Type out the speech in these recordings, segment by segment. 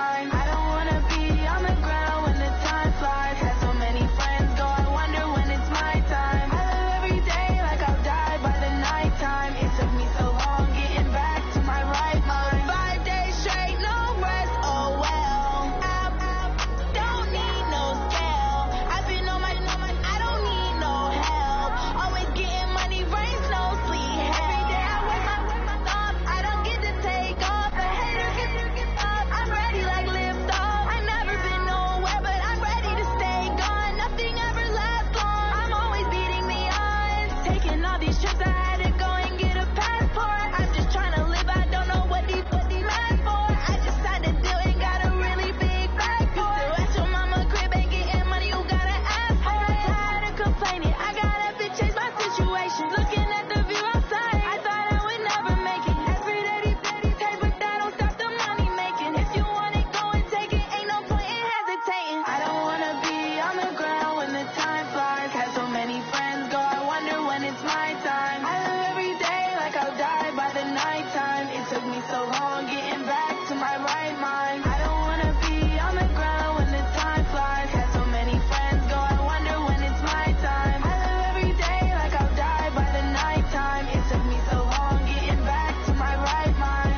time. I don't wanna be on the ground when the time flies. Had so many friends go, I wonder when it's my time. I live every day like I'll die by the nighttime. It took me so long getting back to my right mind. 5 days straight, no rest, oh well. I don't need no scale. I've been on my, I don't need no help. Always getting money, rains, no sleep. Every day I wake my thoughts, I don't get to take off. The haters get up, I'm ready like lift off. I never been nowhere, but I'm ready to stay gone. Nothing ever lasts long, I'm always beating the odds. Taking all these trips, I had to go and get a passport. I'm just trying to live, I don't know what these mad for. I just signed a deal and got a really big bag for it. Still at your mama crib, ain't getting money, you gotta ask for it. Tired of complaining, I gotta change my situation. Looking at the view outside, I thought I would never make it. Every day these days, but that don't stop the money making. If you want it, go and take it, ain't no point in hesitating. I don't wanna be on the ground when the time flies. Had so many friends go, I wonder when it's my time. I live every day like I'll die by the nighttime. It took me so long getting back to my right mind. I don't wanna be on the ground when the time flies. Had so many friends go, I wonder when it's my time. I live every day like I'll die by the nighttime. It took me so long getting back to my right mind.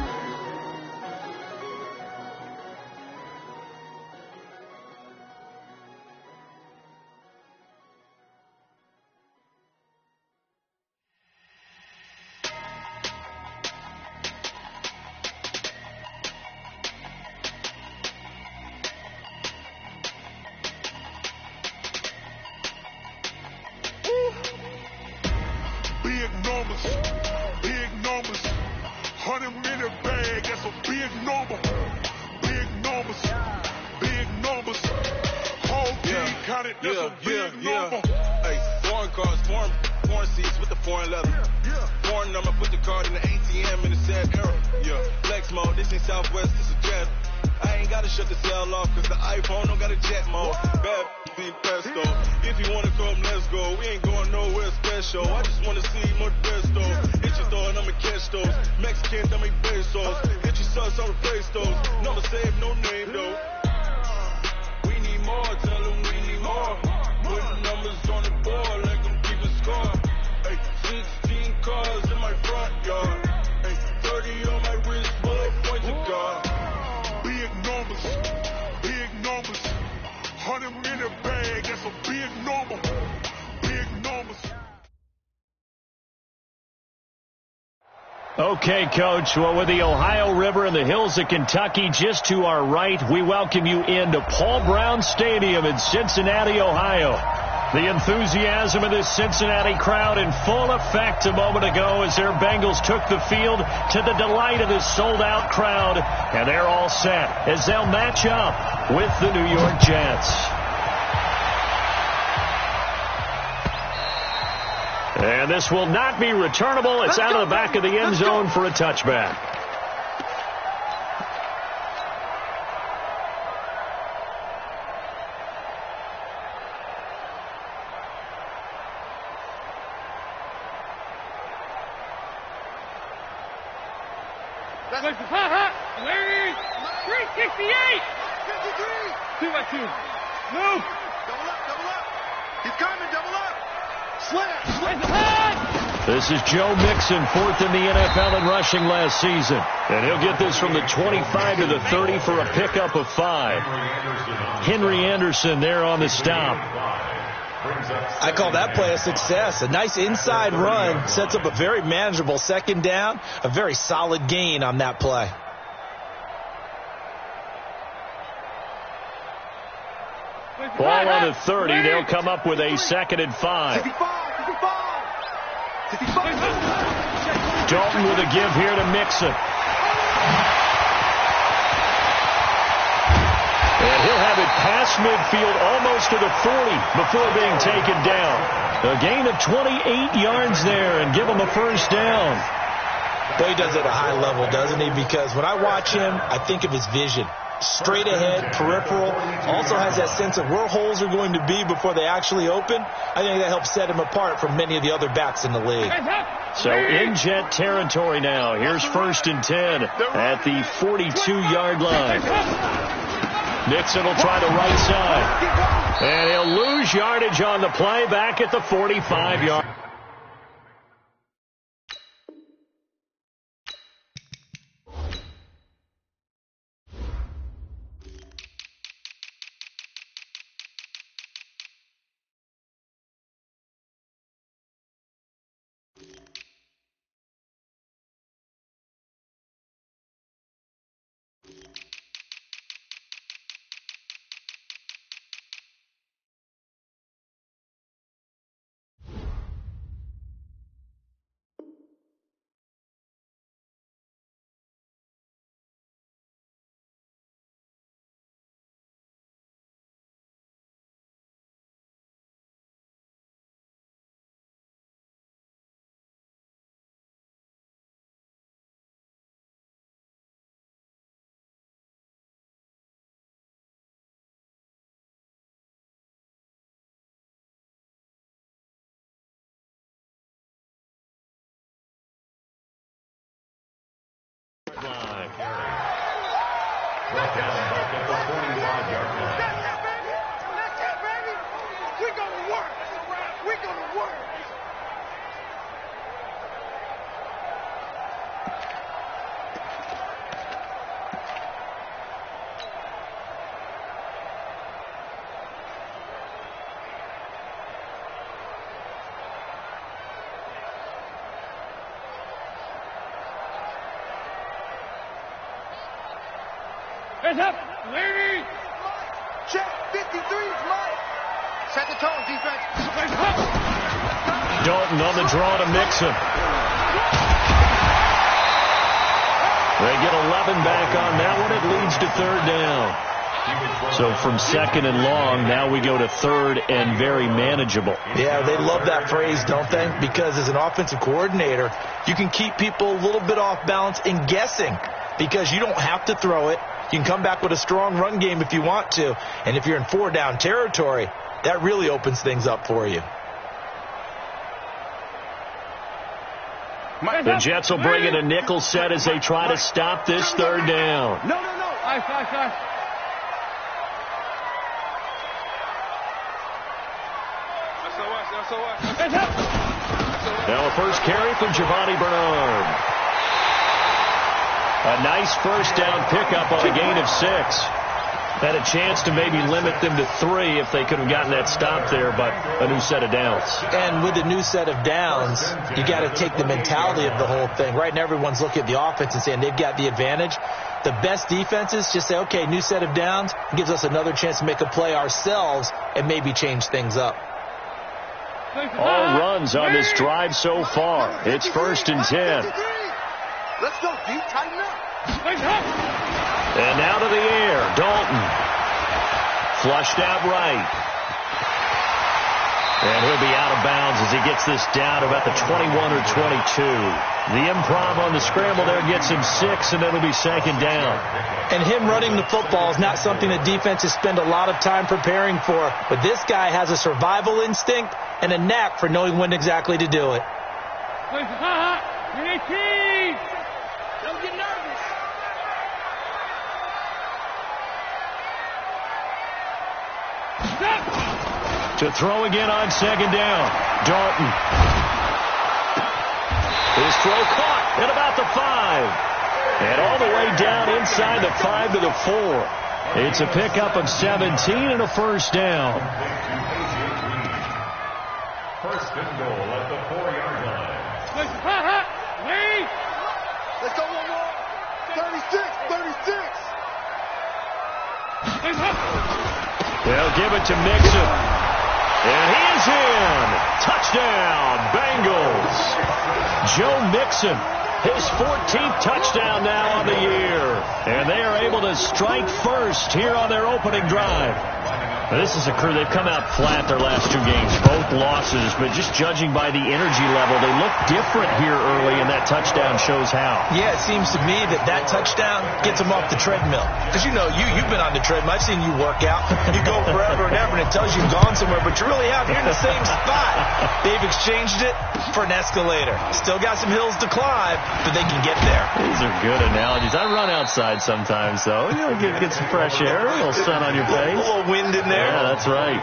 Big numbers, big numbers. 100-minute bag, that's a big number. Big numbers, big numbers. Whole team counted, that's a big number. Hey, foreign cars, foreign seats with the foreign leather. Foreign number, put the card in the ATM in the sad era. Yeah, flex mode, this ain't Southwest, this is Jet. I ain't gotta shut the cell off, cause the iPhone don't got a jet mode. Bad be pesto. If you wanna come, let's go. We ain't going nowhere special. I just wanna see more pesto. Hit your door and I'ma catch those. Mexican, dame pesos. Hit your sus, I'll replace those. Number save, no name though. We need more, tell them we need more. Putting numbers on the board like I'm keeping score. Hey, 16 cars in my front yard. Hey, 30 on my wrist, bullet points of God. Big numbers, big numbers. 100-minute bag, that's a big number. Big numbers. Okay, Coach. Well, with the Ohio River and the hills of Kentucky just to our right, we welcome you into Paul Brown Stadium in Cincinnati, Ohio. The enthusiasm of this Cincinnati crowd in full effect a moment ago as their Bengals took the field to the delight of this sold-out crowd. And they're all set as they'll match up with the New York Jets. And this will not be returnable. It's out of the back of the end zone for a touchback. Larry, 368. 2 by 2. Move. Double up. He's coming, double up. This is Joe Mixon, fourth in the NFL in rushing last season. And he'll get this from the 25 to the 30 for a pickup of 5. Henry Anderson there on the stop. I call that play a success. A nice inside run sets up a very manageable second down. A very solid gain on that play. Ball on the 30. They'll come up with a 2nd and 5. Dalton with a give here to Mixon. And he'll have it past midfield almost to the 40 before being taken down. A gain of 28 yards there and give him a first down. But he does it at a high level, doesn't he? Because when I watch him, I think of his vision. Straight ahead, peripheral, also has that sense of where holes are going to be before they actually open. I think that helps set him apart from many of the other backs in the league. So in Jet territory now. Here's 1st and 10 at the 42-yard line. Nixon will try the right side. And he'll lose yardage on the play back at the 45-yard. Hands up! Lady! Check! 53 is Mike! Set the tone, defense! Dalton on the draw to Mixon. They get 11 back on that one. It leads to third down. So from second and long, now we go to third and very manageable. Yeah, they love that phrase, don't they? Because as an offensive coordinator, you can keep people a little bit off balance and guessing because you don't have to throw it. You can come back with a strong run game if you want to. And if you're in four-down territory, that really opens things up for you. The Jets will bring in a nickel set as they try to stop this third down. No. Ice. Now a first carry for Giovanni Bernard. A nice first down pickup on a gain of 6. Had a chance to maybe limit them to 3 if they could have gotten that stop there, but a new set of downs. And with the new set of downs, you got to take the mentality of the whole thing. Right now, everyone's looking at the offense and saying they've got the advantage. The best defenses just say, okay, new set of downs gives us another chance to make a play ourselves and maybe change things up. All runs on this drive so far. It's 1st and 10. Let's go, D. Tighten up. And now to the air. Dalton. Flushed out right. And he'll be out of bounds as he gets this down about the 21 or 22. The improv on the scramble there gets him 6, and it'll be second down. And him running the football is not something that defenses spend a lot of time preparing for. But this guy has a survival instinct and a knack for knowing when exactly to do it. Don't get nervous. To throw again on second down. Dalton. His throw caught at about the 5. And all the way down inside the 5 to the 4. It's a pickup of 17 and a first down. First and goal at the 4-yard line. Let's go one more. 36. They'll give it to Mixon. And he is in. Touchdown, Bengals. Joe Mixon, his 14th touchdown now on the year. And they are able to strike first here on their opening drive. This is a crew, they've come out flat their last 2 games, both losses, but just judging by the energy level, they look different here early, and that touchdown shows how. Yeah, it seems to me that touchdown gets them off the treadmill. Because, you've been on the treadmill. I've seen you work out. You go forever and ever, and it tells you've gone somewhere, but you're really out here in the same spot. They've exchanged it for an escalator. Still got some hills to climb, but they can get there. These are good analogies. I run outside sometimes, though. Get some fresh air, a little sun on your face. A little wind in there. Yeah, that's right.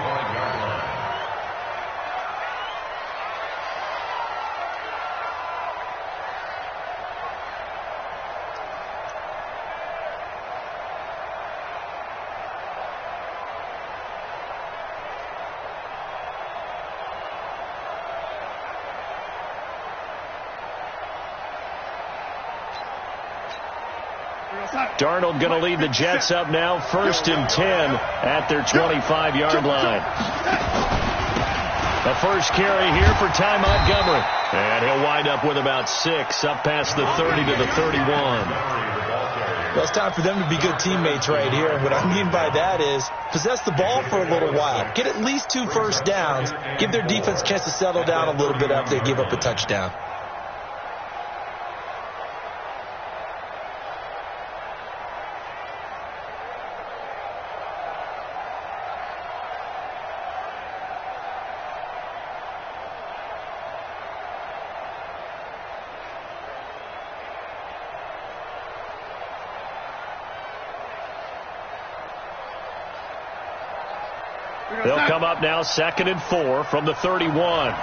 Darnold going to lead the Jets up now, 1st and 10 at their 25-yard line. The first carry here for Ty Montgomery. And he'll wind up with about 6, up past the 30 to the 31. Well, it's time for them to be good teammates right here. What I mean by that is possess the ball for a little while. Get at least 2 first downs. Give their defense a chance to settle down a little bit after they give up a touchdown. They'll come up now, 2nd and 4 from the 31.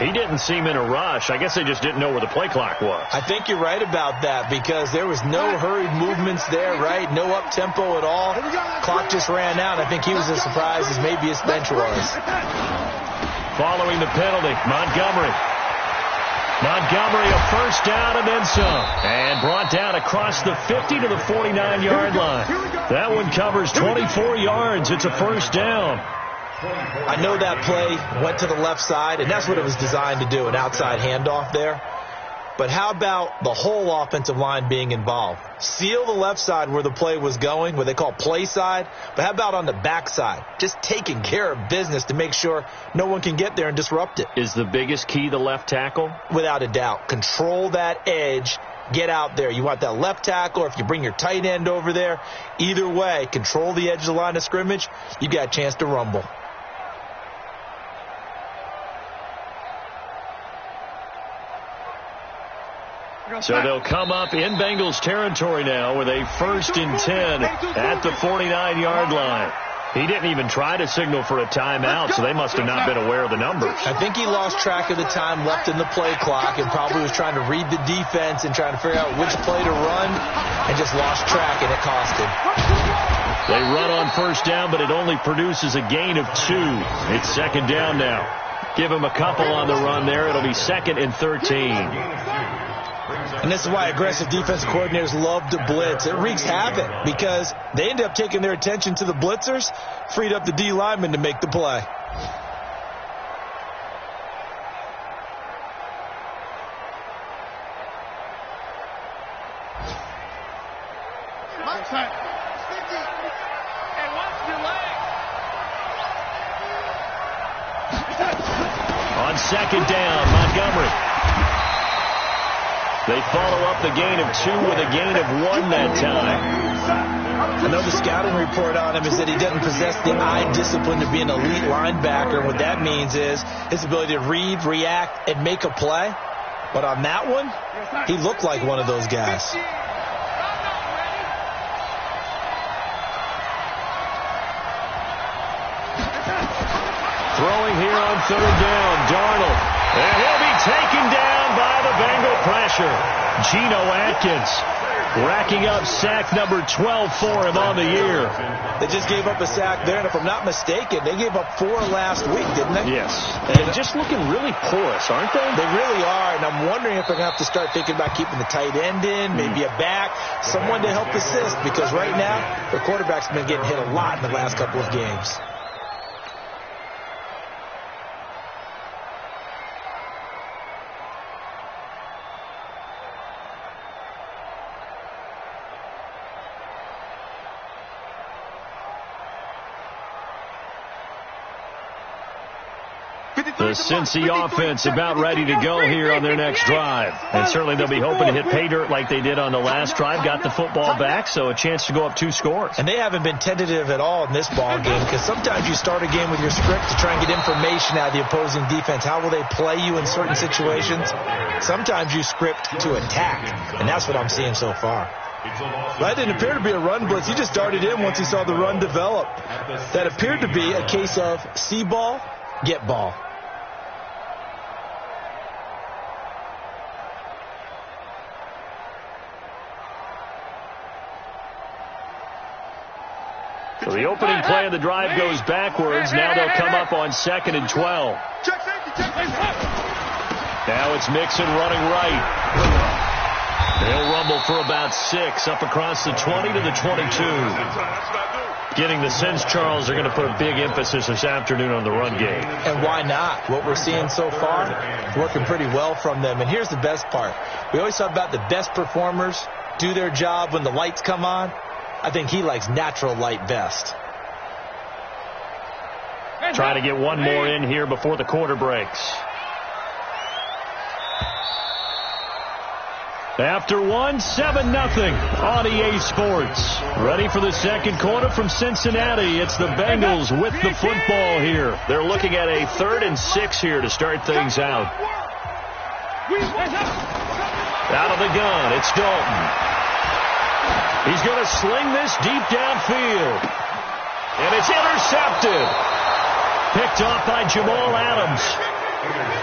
He didn't seem in a rush. I guess they just didn't know where the play clock was. I think you're right about that because there was no hurried movements there, right? No up-tempo at all. Clock just ran out. I think he was as surprised as maybe his bench was. Following the penalty, Montgomery, a first down and then some. And brought down across the 50 to the 49-yard line. That one covers 24 yards. It's a first down. I know that play went to the left side, and that's what it was designed to do, an outside handoff there. But how about the whole offensive line being involved? Seal the left side where the play was going, what they call play side. But how about on the back side? Just taking care of business to make sure no one can get there and disrupt it. Is the biggest key the left tackle? Without a doubt. Control that edge. Get out there. You want that left tackle, or if you bring your tight end over there, either way, control the edge of the line of scrimmage. You got a chance to rumble. So they'll come up in Bengals territory now with a 1st and 10 at the 49-yard line. He didn't even try to signal for a timeout, so they must have not been aware of the numbers. I think he lost track of the time left in the play clock and probably was trying to read the defense and trying to figure out which play to run and just lost track, and it cost him. They run on first down, but it only produces a gain of 2. It's 2nd down now. Give him a couple on the run there. It'll be 2nd and 13. And this is why aggressive defense coordinators love to blitz. It wreaks havoc because they end up taking their attention to the blitzers, freed up the D lineman to make the play. On 2nd down, Montgomery. They follow up the gain of 2 with a gain of 1 that time. Another scouting report on him is that he doesn't possess the eye discipline to be an elite linebacker. What that means is his ability to read, react, and make a play. But on that one, he looked like one of those guys. Throwing here on 3rd down, Darnold. And he'll be taken down by the Bengal pressure. Geno Atkins racking up sack number 12 for him on the year. They just gave up a sack there, and if I'm not mistaken, they gave up 4 last week, didn't they? Yes. And just looking really porous, aren't they? They really are, and I'm wondering if they're going to have to start thinking about keeping the tight end in, maybe a back, someone to help assist, because right now, their quarterback's been getting hit a lot in the last couple of games. The Cincy offense about ready to go here on their next drive. And certainly they'll be hoping to hit pay dirt like they did on the last drive. Got the football back, so a chance to go up 2 scores. And they haven't been tentative at all in this ball game, because sometimes you start a game with your script to try and get information out of the opposing defense. How will they play you in certain situations? Sometimes you script to attack, and that's what I'm seeing so far. That didn't appear to be a run blitz. He just darted in once he saw the run develop. That appeared to be a case of see ball, get ball. So the opening play of the drive goes backwards. Now they'll come up on 2nd and 12. Now it's Mixon running right. They'll rumble for about 6 up across the 20 to the 22. Getting the sense, Charles, they're going to put a big emphasis this afternoon on the run game. And why not? What we're seeing so far, working pretty well from them. And here's the best part. We always talk about the best performers do their job when the lights come on. I think he likes natural light best. Trying to get one more in here before the quarter breaks. After 1, 7-0 on EA Sports. Ready for the second quarter from Cincinnati. It's the Bengals with the football here. They're looking at a 3rd and 6 here to start things out. Out of the gun, it's Dalton. He's going to sling this deep downfield. And it's intercepted. Picked off by Jamal Adams.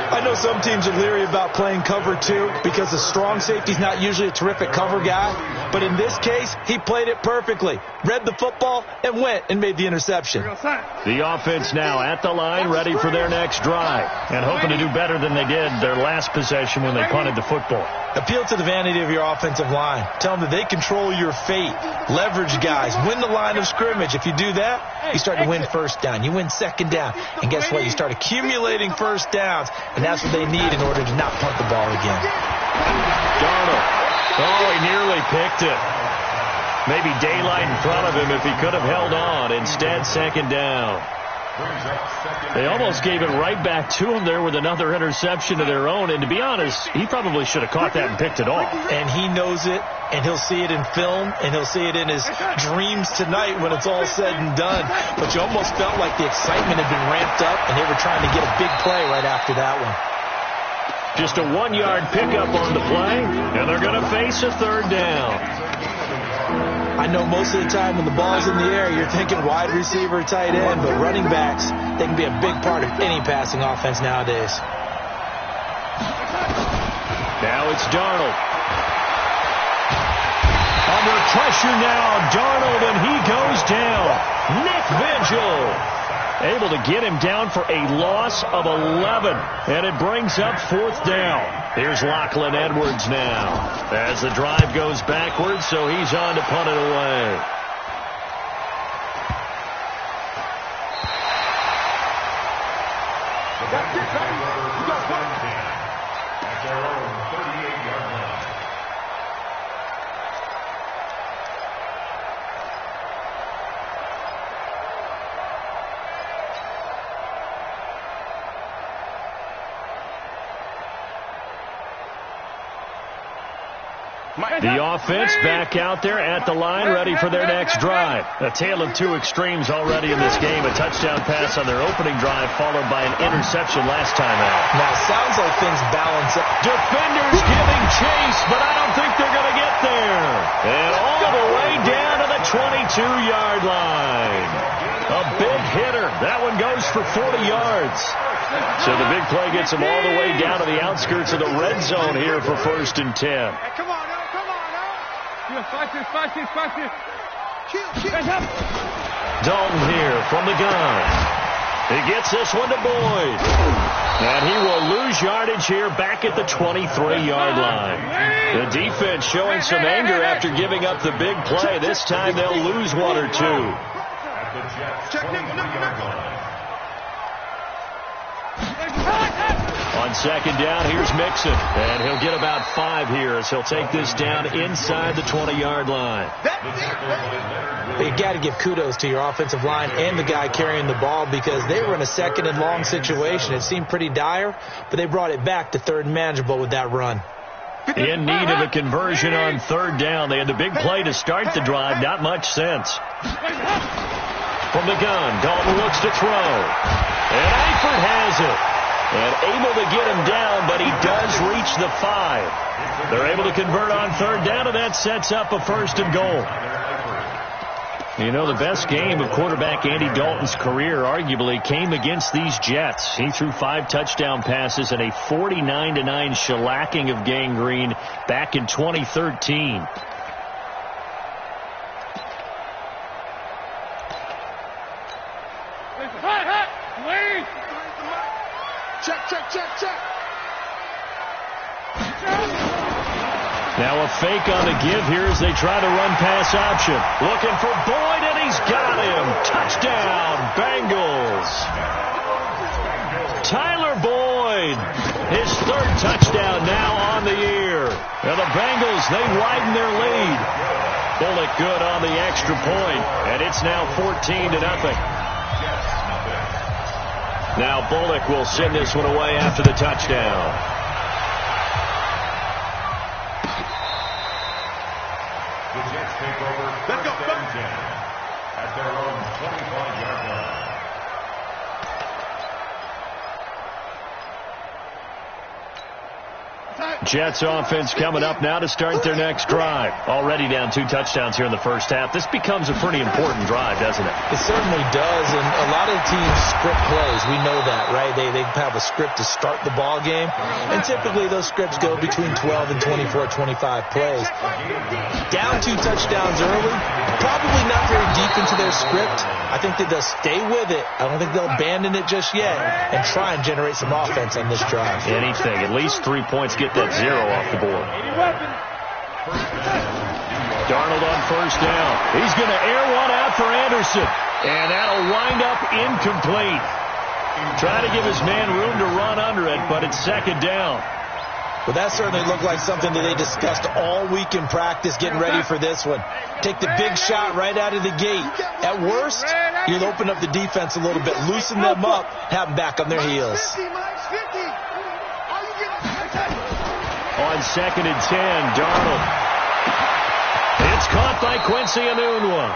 I know some teams are leery about playing cover 2 because the strong safety's not usually a terrific cover guy. But in this case, he played it perfectly. Read the football and went and made the interception. The offense now at the line, ready for their next drive. And hoping to do better than they did their last possession when they punted the football. Appeal to the vanity of your offensive line. Tell them that they control your fate. Leverage guys. Win the line of scrimmage. If you do that, you start to win first down. You win second down. And guess what? You start accumulating first downs. And that's what they need in order to not punt the ball again. Darnold. Oh, he nearly picked it. Maybe daylight in front of him if he could have held on. Instead, second down. They almost gave it right back to him there with another interception of their own. And to be honest, he probably should have caught that and picked it off. And he knows it, and he'll see it in film, and he'll see it in his dreams tonight when it's all said and done. But you almost felt like the excitement had been ramped up, and they were trying to get a big play right after that one. Just a 1-yard pickup on the play, and they're going to face a 3rd down. I know most of the time when the ball's in the air, you're thinking wide receiver, tight end, but running backs, they can be a big part of any passing offense nowadays. Now it's Darnold. Under pressure now, Darnold, and he goes down. Nick Vigil able to get him down for a loss of 11, and it brings up 4th down. Here's Lachlan Edwards now as the drive goes backwards, so he's on to punt it away. That's their own 38-yard line. The offense back out there at the line, ready for their next drive. A tale of 2 extremes already in this game. A touchdown pass on their opening drive, followed by an interception last time out. Now, it sounds like things balance up. Defenders giving chase, but I don't think they're going to get there. And all the way down to the 22-yard line. A big hitter. That one goes for 40 yards. So the big play gets them all the way down to the outskirts of the red zone here for 1st and 10. Come on, now. Come on, now. Fight it. Dalton here from the gun. He gets this one to Boyd. And he will lose yardage here back at the 23-yard line. The defense showing some anger after giving up the big play. This time they'll lose 1 or 2. At the Jets' 23-yard line. On On second down, here's Mixon. And he'll get about 5 here as he'll take this down inside the 20-yard line. You got to give kudos to your offensive line and the guy carrying the ball because they were in a second and long situation. It seemed pretty dire, but they brought it back to third and manageable with that run. In need of a conversion on third down. They had the big play to start the drive. Not much sense. From the gun, Dalton looks to throw. And Eifert has it. And able to get him down, but he does reach the 5. They're able to convert on third down, and that sets up a 1st and goal. You know, the best game of quarterback Andy Dalton's career arguably came against these Jets. He threw 5 touchdown passes and a 49-9 shellacking of Gang Green back in 2013. Check. Now a fake on the give here as they try to run pass option. Looking for Boyd, and he's got him. Touchdown, Bengals. Tyler Boyd, his 3rd touchdown now on the year. Now the Bengals, they widen their lead. Bullock good on the extra point, and it's now 14-0. Now Bullock will send this one away after the touchdown. Take over first and 10 at their own 25-yard line. Jets offense coming up now to start their next drive. Already down 2 touchdowns here in the first half. This becomes a pretty important drive, doesn't it? It certainly does, and a lot of teams script plays. We know that, right? They have a script to start the ball game, and typically those scripts go between 12 and 24, 25 plays. Down 2 touchdowns early, probably not very deep into their script. I think that they'll stay with it. I don't think they'll abandon it just yet and try and generate some offense on this drive. Anything. At least 3 points. Get that 0 off the board. Darnold on first down. He's going to air one out for Anderson. And that'll wind up incomplete. Try to give his man room to run under it, but it's second down. Well, that certainly looked like something that they discussed all week in practice getting ready for this one. Take the big shot right out of the gate. At worst, you'll open up the defense a little bit, loosen them up, have them back on their heels. On second and 10, Darnold. It's caught by Quincy Enunwa.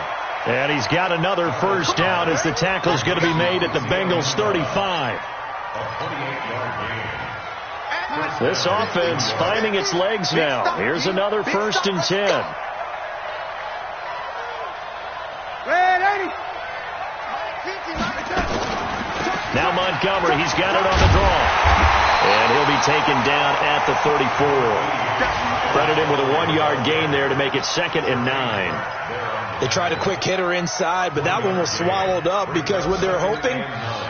And he's got another first down as the tackle's going to be made at the Bengals 35. This offense finding its legs now. Here's another 1st and 10. Now Montgomery, he's got it on the draw. And he'll be taken down at the 34. Credit him with a 1-yard gain there to make it 2nd and 9. They tried a quick hitter inside, but that one was swallowed up because what they're hoping,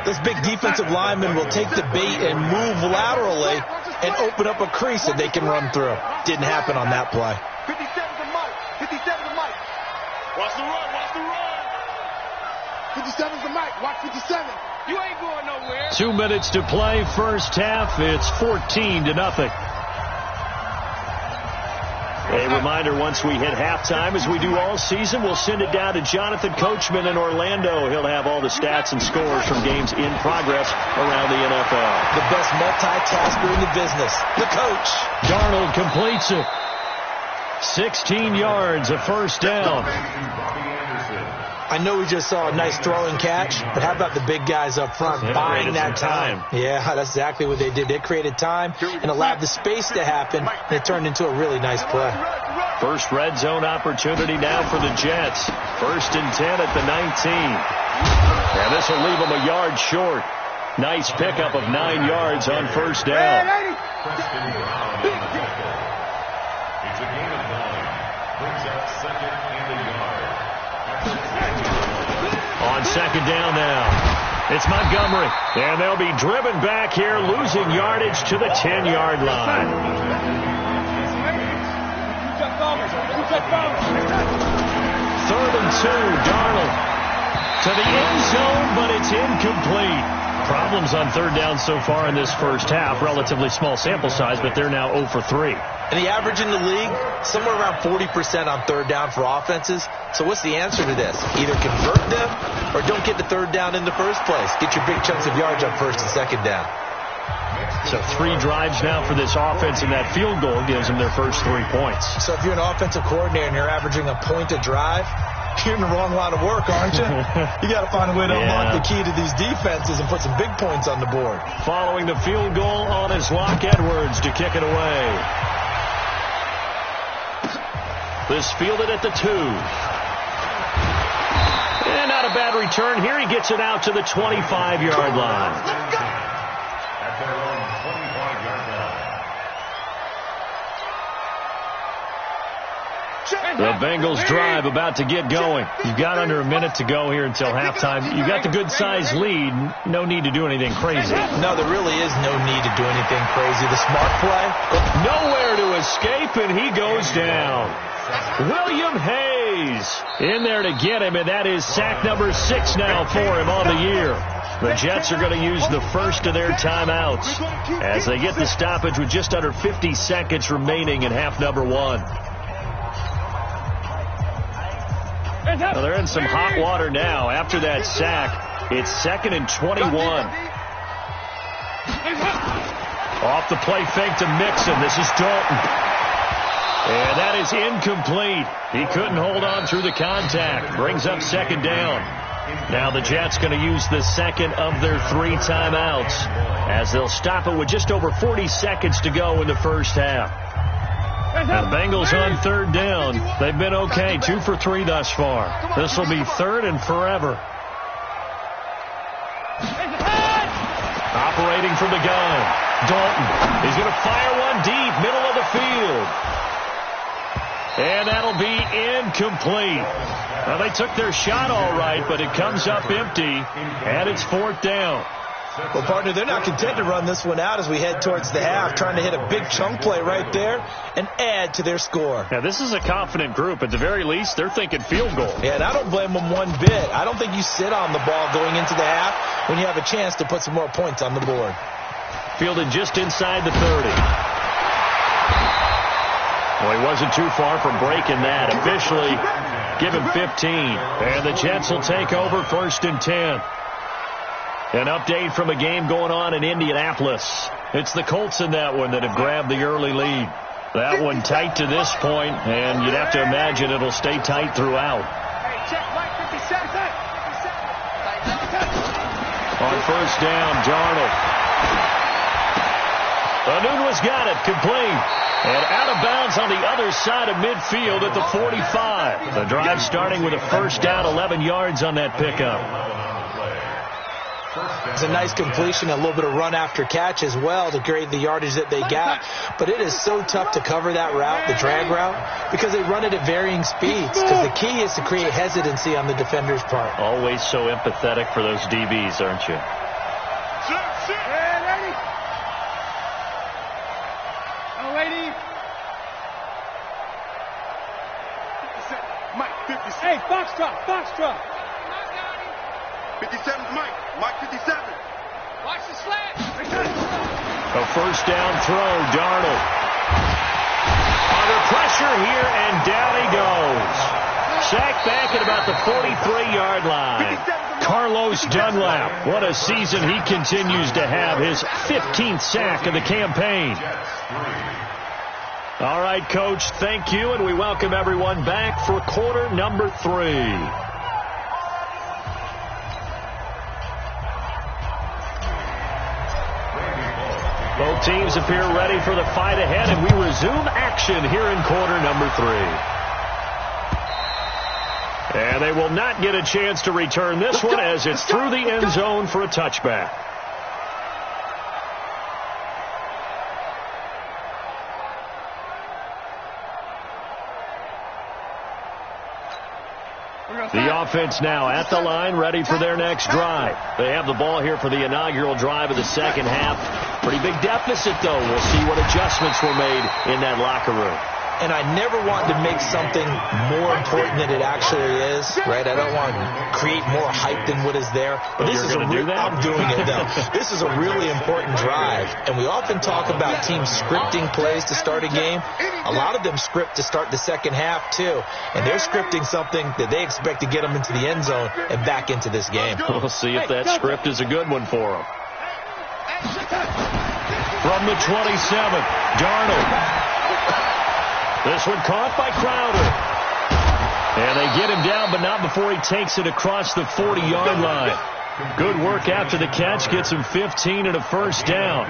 this big defensive lineman will take the bait and move laterally and open up a crease that they can run through. Didn't happen on that play. 57 to Mike. 57 to Mike. Watch the run. 57 to Mike. Watch 57. You ain't going nowhere. 2 minutes to play first half. It's 14-0. A reminder, once we hit halftime, as we do all season, we'll send it down to Jonathan Coachman in Orlando. He'll have all the stats and scores from games in progress around the NFL. The best multitasker in the business, the coach. Darnold completes it. 16 yards, a first down. I know we just saw a nice throwing catch, but how about the big guys up front buying that time? Yeah, that's exactly what they did. They created time and allowed the space to happen, and it turned into a really nice play. First red zone opportunity now for the Jets. 1st and 10 at the 19. And this will leave them a yard short. Nice pickup of 9 yards on first down. It's a gain of 9. Brings up 2nd and a yard. On second down now, it's Montgomery. And they'll be driven back here, losing yardage to the 10-yard line. 3rd and 2, Darnold to the end zone, but it's incomplete. Problems on third down so far in this first half. Relatively small sample size, but they're now 0 for 3. And the average in the league, somewhere around 40% on third down for offenses. So what's the answer to this? Either convert them or don't get the third down in the first place. Get your big chunks of yards on first and second down. So 3 drives now for this offense, and that field goal gives them their first 3 points. So if you're an offensive coordinator and you're averaging a point a drive, you're in the wrong line of work, aren't you? You got to find a way to unlock the key to these defenses and put some big points on the board. Following the field goal on his Locke Edwards to kick it away. This fielded at the 2. And not a bad return here. He gets it out to the 25-yard line. At their own 25-yard line. The Bengals drive about to get going. You've got under a minute to go here until halftime. You've got the good-sized lead. No need to do anything crazy. No, there really is no need to do anything crazy. The smart play. Nowhere to escape, and he goes down. William Hayes in there to get him, and that is sack number 6 now for him on the year. The Jets are going to use the first of their timeouts as they get the stoppage with just under 50 seconds remaining in half number 1. Well, they're in some hot water now. After that sack, it's 2nd and 21. Off the play fake to Mixon. This is Dalton. And that is incomplete. He couldn't hold on through the contact. Brings up 2nd down. Now the Jets going to use the second of their 3 timeouts as they'll stop it with just over 40 seconds to go in the first half. Now the Bengals on 3rd down. They've been okay. 2 for 3 thus far. This will be 3rd and forever. Operating from the gun. Dalton. He's going to fire one deep, middle of the field. And that'll be incomplete. Well, they took their shot all right, but it comes up empty, and it's 4th down. Well, partner, they're not content to run this one out as we head towards the half, trying to hit a big chunk play right there and add to their score. Now, this is a confident group. At the very least, they're thinking field goal. Yeah, and I don't blame them one bit. I don't think you sit on the ball going into the half when you have a chance to put some more points on the board. Fielded just inside the 30. Well, he wasn't too far from breaking that. Officially, give him 15. And the Jets will take over 1st and 10. An update from a game going on in Indianapolis. It's the Colts in that one that have grabbed the early lead. That one tight to this point, and you'd have to imagine it'll stay tight throughout. On 1st down, Darnold. Anunwa's got it, complete. And out of bounds on the other side of midfield at the 45. The drive starting with a 1st down, 11 yards on that pickup. It's a nice completion, a little bit of run after catch as well to create the yardage that they got. But it is so tough to cover that route, the drag route, because they run it at varying speeds. Because the key is to create hesitancy on the defender's part. Always so empathetic for those DBs, aren't you? Hey, Foxtrot. 57's Mike. Mike 57. Watch the slant. A 1st down throw, Darnold. Under pressure here, and down he goes. Sacked back at about the 43-yard line. Carlos Dunlap. What a season he continues to have. His 15th sack of the campaign. All right, Coach, thank you, and we welcome everyone back for quarter number 3. Both teams appear ready for the fight ahead, and we resume action here in quarter number 3. And they will not get a chance to return this one as it's through the end zone for a touchback. The offense now at the line, ready for their next drive. They have the ball here for the inaugural drive of the second half. Pretty big deficit, though. We'll see what adjustments were made in that locker room. and I never want to make something more important than it actually is, right? I don't want to create more hype than what is there. But this is I'm doing it, though. This is a really important drive, and we often talk about teams scripting plays to start a game. A lot of them script to start the second half, too, and they're scripting something that they expect to get them into the end zone and back into this game. We'll see if that script is a good one for them. From the 27, Darnold. This one caught by Crowder. And they get him down, but not before he takes it across the 40-yard line. Good work after the catch. Gets him 15 and a first down.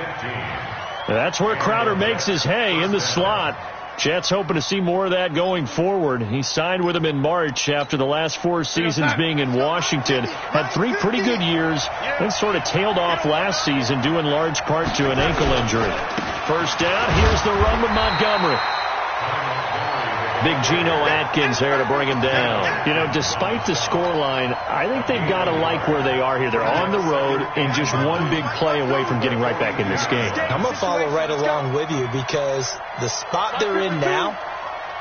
That's where Crowder makes his hay in the slot. Jets hoping to see more of that going forward. He signed with him in March after the last 4 seasons being in Washington. Had 3 pretty good years, then sort of tailed off last season due in large part to an ankle injury. First down, here's the run with Montgomery. Big Geno Atkins there to bring him down. You know, despite the scoreline, I think they've got to like where they are here. They're on the road and just one big play away from getting right back in this game. I'm going to follow right along with you because the spot they're in now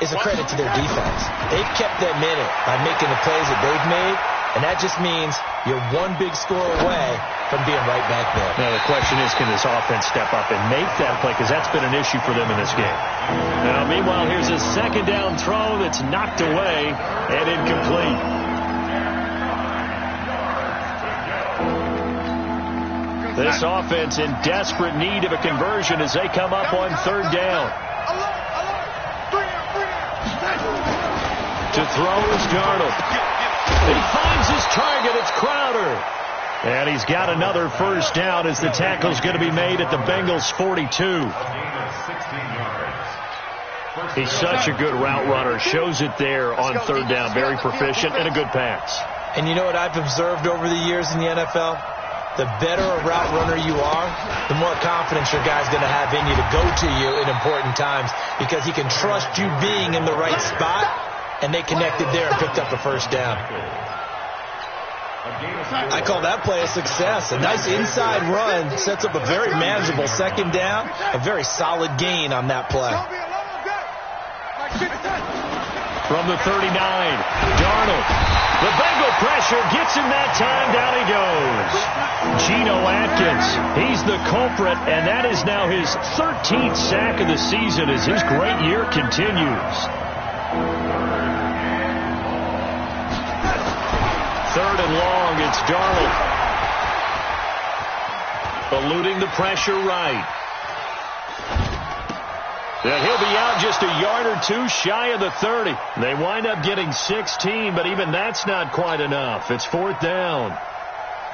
is a credit to their defense. They've kept them in it by making the plays that they've made, and that just means you're one big score away from being right back there. Now, the question is, can this offense step up and make that play? Because that's been an issue for them in this game. Now, meanwhile, here's a second down throw that's knocked away and incomplete. This offense in desperate need of a conversion as they come up on third down. To throw is Darnold. He finds his target. It's Crowder. And he's got another first down as the tackle's going to be made at the Bengals' 42. He's such a good route runner. Shows it there on third down. Very proficient and a good pass. And you know what I've observed over the years in the NFL? The better a route runner you are, the more confidence your guy's going to have in you to go to you in important times because he can trust you being in the right spot, and they connected there and picked up a first down. I call that play a success. A nice inside run sets up a very manageable second down, a very solid gain on that play. From the 39, Darnold. The Bengal pressure gets him that time. Down he goes. Geno Atkins, he's the culprit, and that is now his 13th sack of the season as his great year continues. Third and long, it's Darnold. Eluding the pressure right. And he'll be out just a yard or two shy of the 30. They wind up getting 16, but even that's not quite enough. It's fourth down.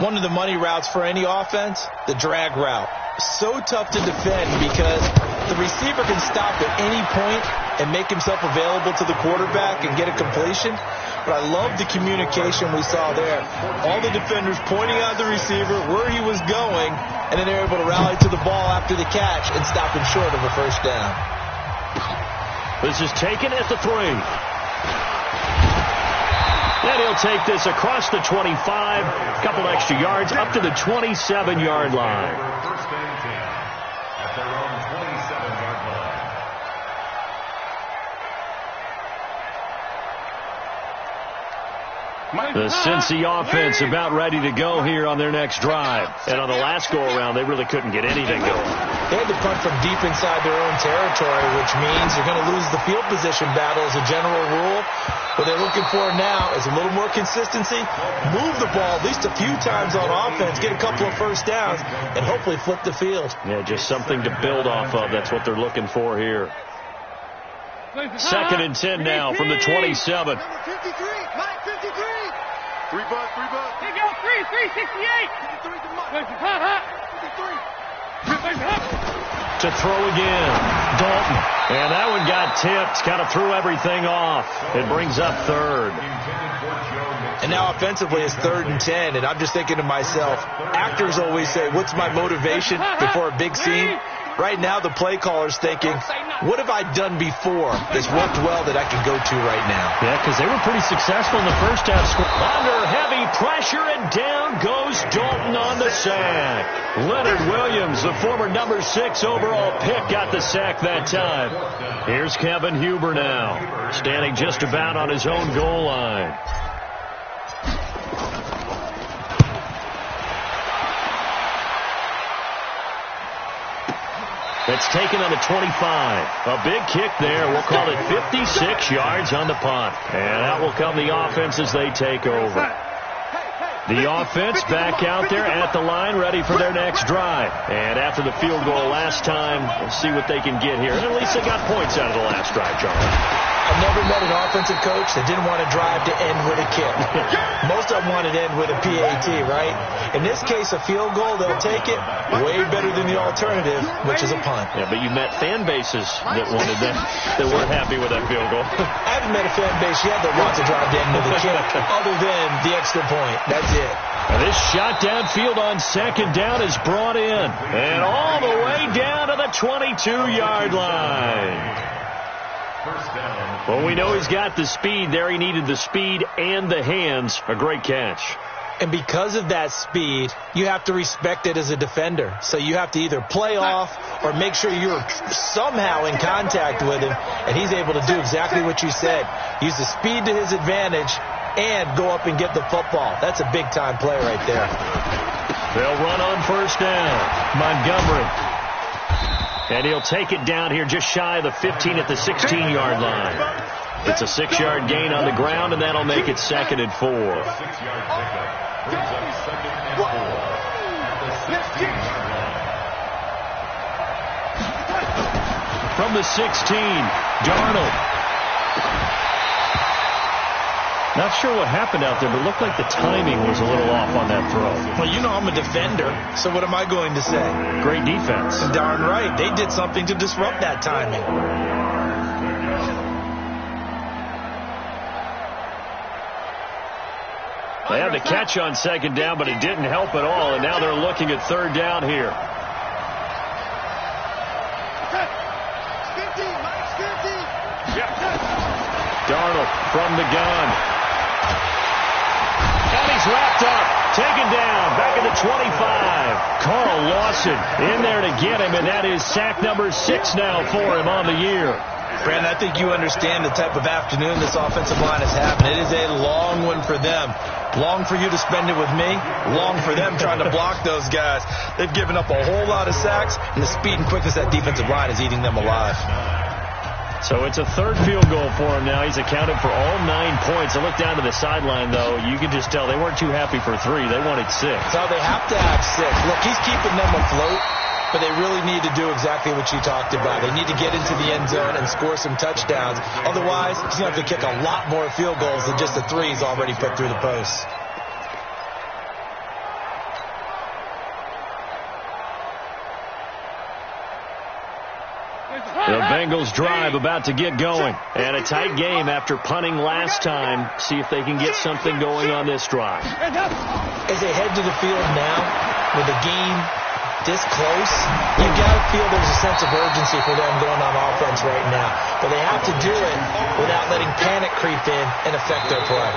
One of the money routes for any offense, the drag route. So tough to defend because the receiver can stop at any point and make himself available to the quarterback and get a completion. But I love the communication we saw there. All the defenders pointing out the receiver, where he was going, and then they're able to rally to the ball after the catch and stop him short of a first down. This is taken at the 3. And he'll take this across the 25, a couple extra yards, up to the 27-yard line. First and 10 at their own 27-yard line. The Cincy offense about ready to go here on their next drive. And on the last go-around, they really couldn't get anything going. They had to punt from deep inside their own territory, which means you're going to lose the field position battle as a general rule. What they're looking for now is a little more consistency, move the ball at least a few times on offense, get a couple of first downs, and hopefully flip the field. Yeah, just something to build off of. That's what they're looking for here. Second and 10 now from the 27. Number 53, Mike 53. 3 bucks. Take out 368. 53 to Mike. 53. To throw again, Dalton. And that one got tipped, kind of threw everything off. It brings up third. And now offensively it's 3rd and 10, and I'm just thinking to myself, actors always say, what's my motivation before a big scene? Right now, the play caller's thinking, what have I done before that's worked well that I can go to right now? Yeah, because they were pretty successful in the first half. Under heavy pressure, and down goes Dalton on the sack. Leonard Williams, the former number 6 overall pick, got the sack that time. Here's Kevin Huber now, standing just about on his own goal line. It's taken on the 25. A big kick there. We'll call it 56 yards on the punt. And out will come the offense as they take over. The offense back out there at the line, ready for their next drive. And after the field goal last time, we'll see what they can get here. And at least they got points out of the last drive, Charlie. I've never met an offensive coach that didn't want to drive to end with a kick. Most of them wanted to end with a PAT, right? In this case, a field goal, they'll take it. Way better than the alternative, which is a punt. Yeah, but you met fan bases that wanted that, that weren't happy with that field goal. I haven't met a fan base yet that wants to drive to end with a kick, other than the extra point. That's it. And this shot downfield on second down is brought in. And all the way down to the 22-yard line. Well, we know he's got the speed there. He needed the speed and the hands. A great catch. And because of that speed, you have to respect it as a defender. So you have to either play off or make sure you're somehow in contact with him. And he's able to do exactly what you said. Use the speed to his advantage and go up and get the football. That's a big-time play right there. They'll run on first down. Montgomery. And he'll take it down here just shy of the 15 at the 16-yard line. It's a 6-yard gain on the ground, and that'll make it 2nd and 4. 6-yard pickup brings up 2nd and 4 at the 16-yard line. From the 16, Darnold. Not sure what happened out there, but it looked like the timing was a little off on that throw. Well, you know I'm a defender, so what am I going to say? Great defense. Darn right. They did something to disrupt that timing. They had the catch on second down, but it didn't help at all, and now they're looking at third down here. 15. Darnold from the gun. And he's wrapped up. Taken down. Back at the 25. Carl Lawson in there to get him, and that is sack number 6 now for him on the year. Brandon, I think you understand the type of afternoon this offensive line is having. It is a long one for them. Long for you to spend it with me. Long for them trying to block those guys. They've given up a whole lot of sacks, and the speed and quickness of that defensive line is eating them alive. So it's a third field goal for him now. He's accounted for all 9 points. I look down to the sideline, though. You can just tell they weren't too happy for 3. They wanted 6. So they have to have 6. Look, he's keeping them afloat, but they really need to do exactly what you talked about. They need to get into the end zone and score some touchdowns. Otherwise, he's going to have to kick a lot more field goals than just the 3 he's already put through the posts. The Bengals drive about to get going. And a tight game after punting last time. See if they can get something going on this drive. As they head to the field now, with the game this close, you got to feel there's a sense of urgency for them going on offense right now. But they have to do it without letting panic creep in and affect their play.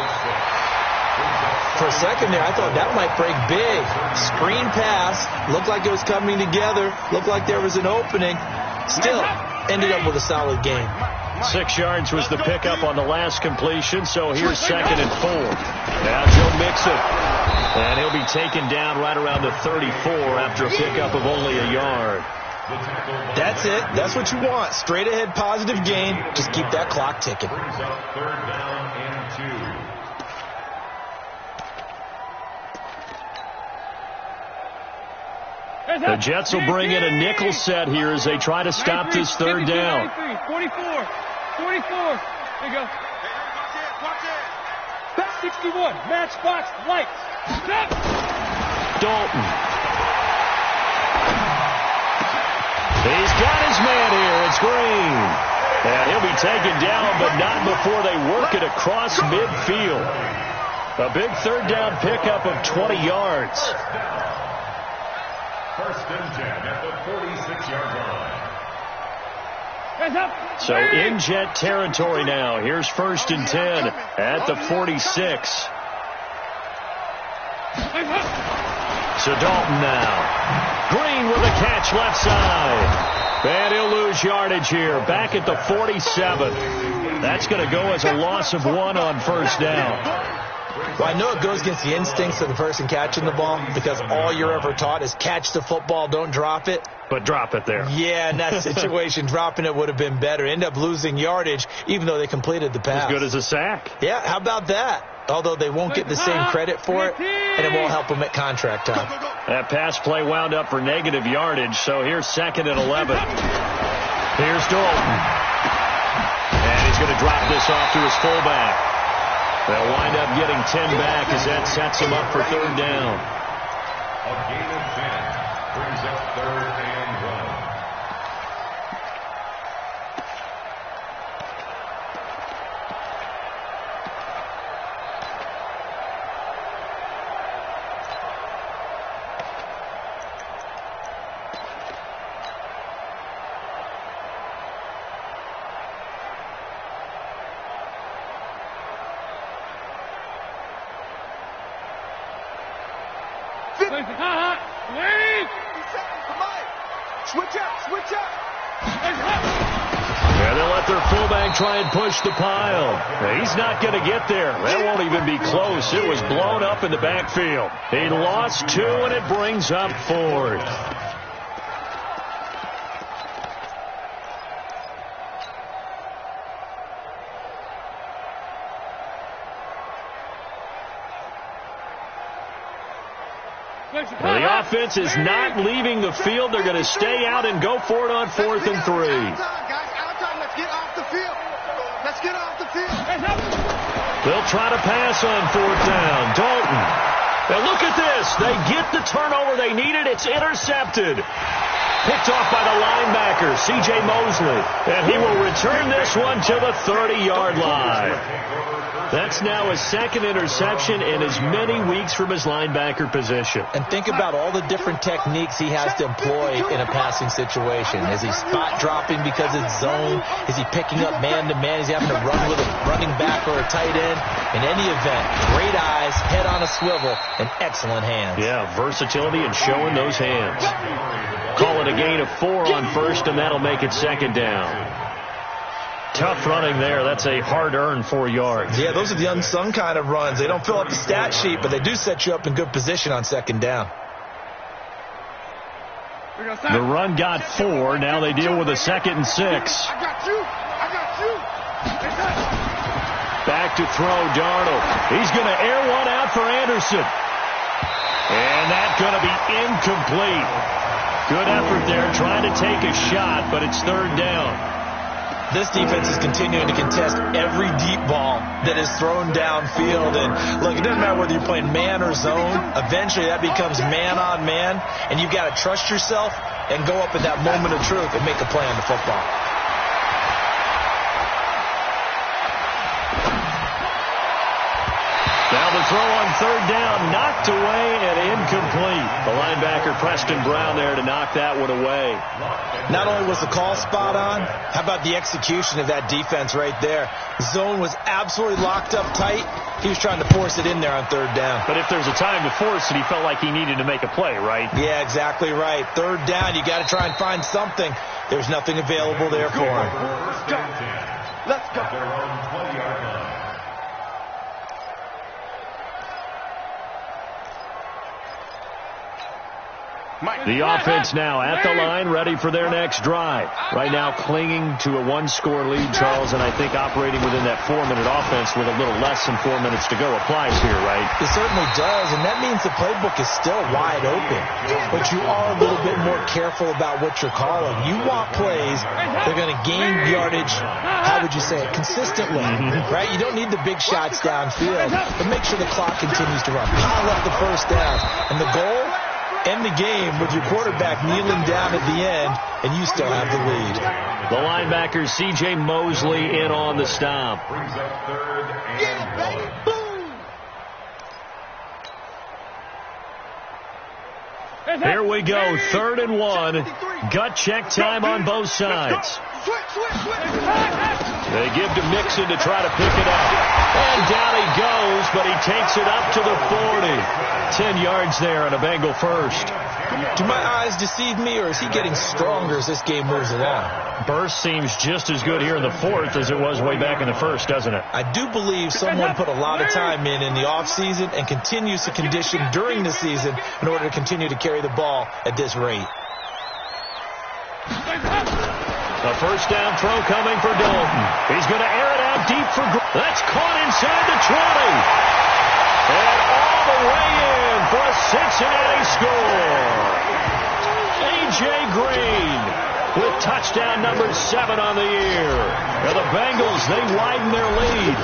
For a second there, I thought that might break big. Screen pass, looked like it was coming together, looked like there was an opening. Still, ended up with a solid game. 6 yards was the pickup on the last completion, so here's 2nd and 4. Now Joe Mixon. And he'll be taken down right around the 34 after a pickup of only a yard. That's it. That's what you want. Straight ahead positive gain. Just keep that clock ticking. Third down and 2. The Jets will bring in a nickel set here as they try to stop this third down. 44. There you go. 61. Matchbox lights. Stop. Dalton. He's got his man here. It's Green. And he'll be taken down, but not before they work it across midfield. A big third down pickup of 20 yards. First and 10 at the 46-yard line. So in Jet territory now. Here's first and 10 at the 46. So Dalton now. Green with a catch left side. And he'll lose yardage here. Back at the 47. That's going to go as a loss of 1 on first down. Well, I know it goes against the instincts of the person catching the ball because all you're ever taught is catch the football, don't drop it. But drop it there. Yeah, in that situation, dropping it would have been better. End up losing yardage, even though they completed the pass. As good as a sack. Yeah, how about that? Although they won't get the same credit for it, and it won't help them at contract time. That pass play wound up for negative yardage, so here's second and 11. Here's Dalton. And he's going to drop this off to his fullback. They'll wind up getting 10 back as that sets him up for third down. A gain of 10 brings up third and 1. Switch up. Yeah, they'll let their fullback try and push the pile. He's not going to get there. That won't even be close. It was blown up in the backfield. He lost 2, and it brings up 4th. The offense is not leaving the field. They're going to stay out and go for it on 4th and 3. Let's get off the field. Let's get off the field. They'll try to pass on 4th down. Dalton. And look at this. They get the turnover they needed. It's intercepted. Picked off by the linebacker, C.J. Mosley. And he will return this one to the 30-yard line. That's now his second interception in as many weeks from his linebacker position. And think about all the different techniques he has to employ in a passing situation. Is he spot dropping because it's zone? Is he picking up man-to-man? Is he having to run with a running back or a tight end? In any event, great eyes, head on a swivel, and excellent hands. Yeah, versatility and showing those hands. Call it a gain of 4 on first, and that'll make it second down. Tough running there. That's a hard-earned 4 yards. Yeah, those are the unsung kind of runs. They don't fill up the stat sheet, but they do set you up in good position on second down. The run got 4. Now they deal with a 2nd and 6. I got you. Back to throw, Darnold. He's going to air one out for Anderson. And that's going to be incomplete. Good effort there trying to take a shot, but it's third down. This defense is continuing to contest every deep ball that is thrown downfield. And, look, it doesn't matter whether you're playing man or zone. Eventually, that becomes man-on-man, and you've got to trust yourself and go up at that moment of truth and make a play on the football. Now the throw on third down, knocked away and incomplete. The linebacker, Preston Brown, there to knock that one away. Not only was the call spot on, how about the execution of that defense right there? Zone was absolutely locked up tight. He was trying to force it in there on third down. But if there's a time to force it, he felt like he needed to make a play, right? Yeah, exactly right. Third down, you got to try and find something. There's nothing available there for him. Let's go. Their own 20-yard line. The offense now at the line, ready for their next drive. Right now clinging to a 1-score lead, Charles, and I think operating within that 4-minute offense with a little less than 4 minutes to go applies here, right? It certainly does, and that means the playbook is still wide open. But you are a little bit more careful about what you're calling. You want plays, they're going to gain yardage, how would you say it, consistently, right? You don't need the big shots downfield, but make sure the clock continues to run. Pile up the first down, and the goal? End the game with your quarterback kneeling down at the end, and you still have the lead. The linebacker, C.J. Mosley, in on the stop. Brings up third and 1. Here we go, 3rd and 1. Gut check time on both sides. They give to Mixon to try to pick it up. And down he goes, but he takes it up to the 40. 10 yards there on a Bengal first. Do my eyes deceive me, or is he getting stronger as this game moves along? Burst seems just as good here in the 4th as it was way back in the 1st, doesn't it? I do believe someone put a lot of time in the offseason and continues to condition during the season in order to continue to carry the ball at this rate. A first down throw coming for Dalton. He's going to air it out deep for Green. That's caught inside the 20. And all the way in for a Cincinnati score. A.J. Green with touchdown number 7 on the year. And the Bengals, they widen their lead.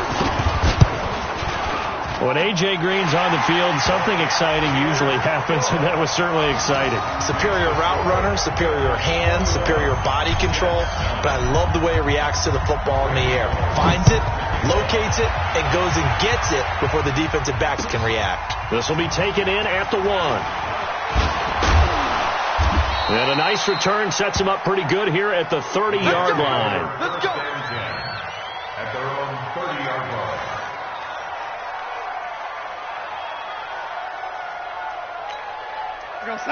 When A.J. Green's on the field, something exciting usually happens, and that was certainly exciting. Superior route runner, superior hands, superior body control, but I love the way he reacts to the football in the air. Finds it, locates it, and goes and gets it before the defensive backs can react. This will be taken in at the 1. And a nice return sets him up pretty good here at the 30-yard line. Let's go. At their own 30-yard line.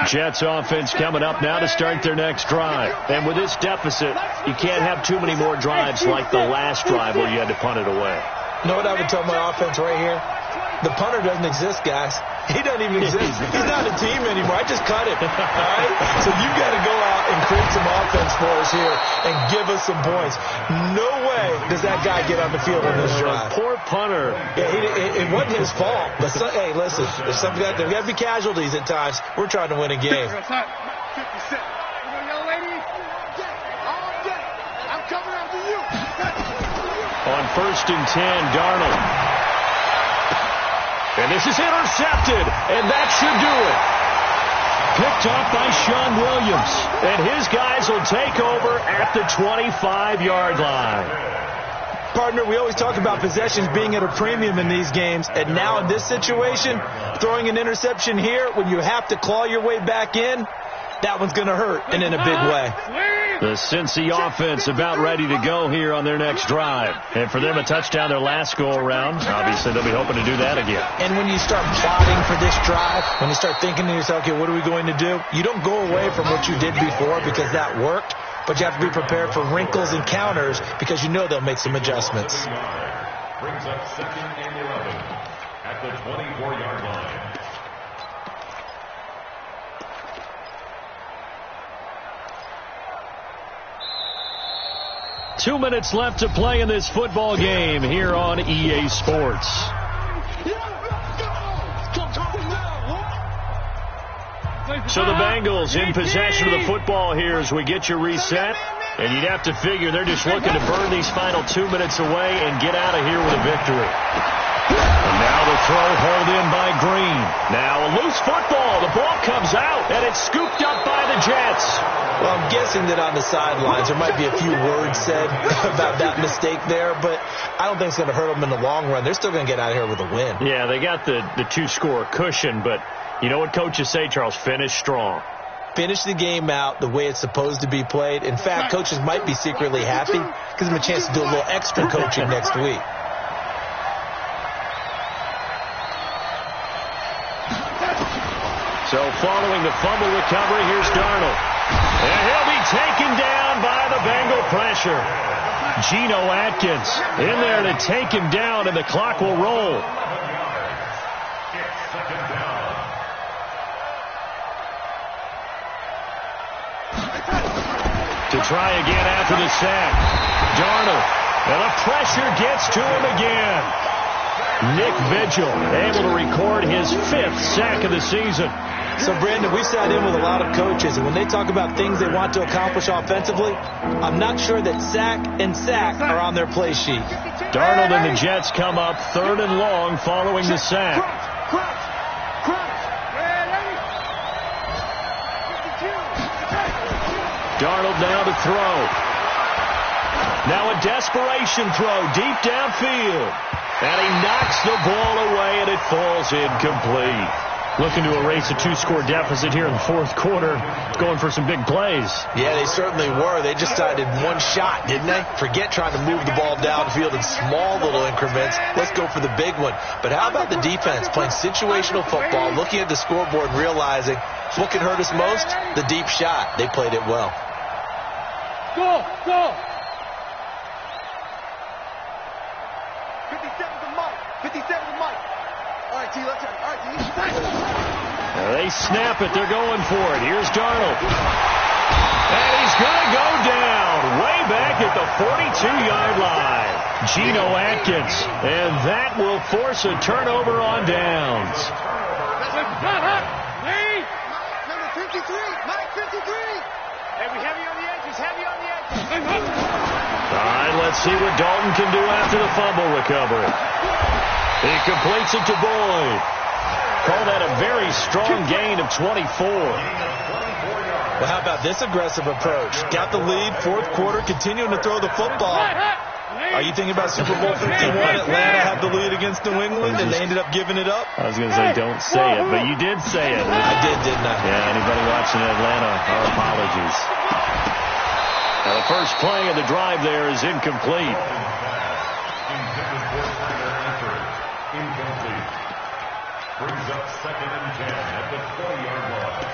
Jets offense coming up now to start their next drive. And with this deficit, you can't have too many more drives like the last drive where you had to punt it away. You know what I would tell my offense right here? The punter doesn't exist, guys. He doesn't even exist. He's not a team anymore. I just cut him. All right? So you've got to go out and create some offense for us here and give us some points. No way does that guy get on the field on this drive. Poor punter. Yeah, it wasn't his fault. But hey, listen, there's got to be casualties at times. We're trying to win a game. On 1st and 10, Darnold. And this is intercepted, and that should do it. Picked off by Sean Williams, and his guys will take over at the 25-yard line. Partner, we always talk about possessions being at a premium in these games, and now in this situation, throwing an interception here when you have to claw your way back in, that one's going to hurt, and in a big way. The Cincy offense about ready to go here on their next drive. And for them, a touchdown their last go-around. Obviously, they'll be hoping to do that again. And when you start plotting for this drive, when you start thinking to yourself, okay, what are we going to do? You don't go away from what you did before because that worked, but you have to be prepared for wrinkles and counters because you know they'll make some adjustments. Brings up 2nd and 11 at the 24-yard line. 2 minutes left to play in this football game here on EA Sports. So the Bengals in possession of the football here as we get you reset. And you'd have to figure they're just looking to burn these final 2 minutes away and get out of here with a victory. And now the throw hauled in by Green. Now a loose football. The ball comes out, and it's scooped up by the Jets. Well, I'm guessing that on the sidelines there might be a few words said about that mistake there, but I don't think it's going to hurt them in the long run. They're still going to get out of here with a win. Yeah, they got the 2-score cushion, but you know what coaches say, Charles? Finish strong. Finish the game out the way it's supposed to be played. In fact, coaches might be secretly happy because them a chance to do a little extra coaching next week. So following the fumble recovery, here's Darnold. And he'll be taken down by the Bengal pressure. Geno Atkins in there to take him down, and the clock will roll. To try again after the sack. Darnold. And the pressure gets to him again. Nick Vigil able to record his 5th sack of the season. So, Brandon, we sat in with a lot of coaches, and when they talk about things they want to accomplish offensively, I'm not sure that sack and sack are on their play sheet. Darnold and the Jets come up 3rd and long following the sack. Darnold now to throw. Now a desperation throw deep downfield. And he knocks the ball away, and it falls incomplete. looking to erase a 2-score deficit here in the fourth quarter, going for some big plays. Yeah, they certainly were. They just decided one shot, didn't they? Forget trying to move the ball downfield in small little increments. Let's go for the big one. But how about the defense playing situational football, looking at the scoreboard and realizing what can hurt us most? The deep shot. They played it well. Go! 57 to Mike. 57 to Mike. All right, T, let's have it. All right, T. They snap it. They're going for it. Here's Darnold. And he's going to go down way back at the 42-yard line. Geno Atkins. And that will force a turnover on downs. Number 53. Mike 53. Heavy on the edges. Heavy on the edges. All right, let's see what Dalton can do after the fumble recovery. He completes it to Boyd. Call that a very strong gain of 24. Well, how about this aggressive approach? Got the lead, fourth quarter, continuing to throw the football. Are you thinking about Super Bowl 51? Atlanta had the lead against New England, and they ended up giving it up? I was going to say don't say it, but you did say it. I did, didn't I? Yeah, anybody watching Atlanta, our apologies. Now, the first play of the drive there is incomplete. Incomplete. Brings up 2nd and 10 at the 20-yard line.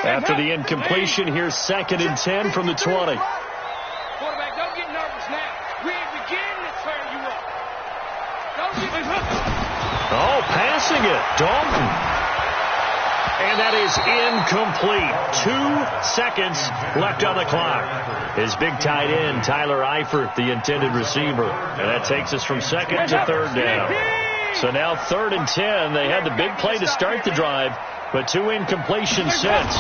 After the incompletion, here's 2nd and 10 from the 20. Quarterback, don't get nervous now. We ain't beginning to turn you up. Don't get nervous. Oh, passing it. Dalton. And that is incomplete. 2 seconds left on the clock. His big tight end, Tyler Eifert, the intended receiver. And that takes us from 2nd to 3rd down. So now 3rd and 10. They had the big play to start the drive, but 2 incompletions since.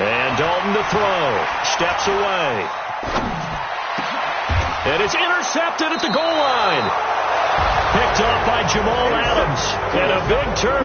And Dalton to throw. Steps away. And it's intercepted at the goal line. Picked off by Jamal Adams. And a big turn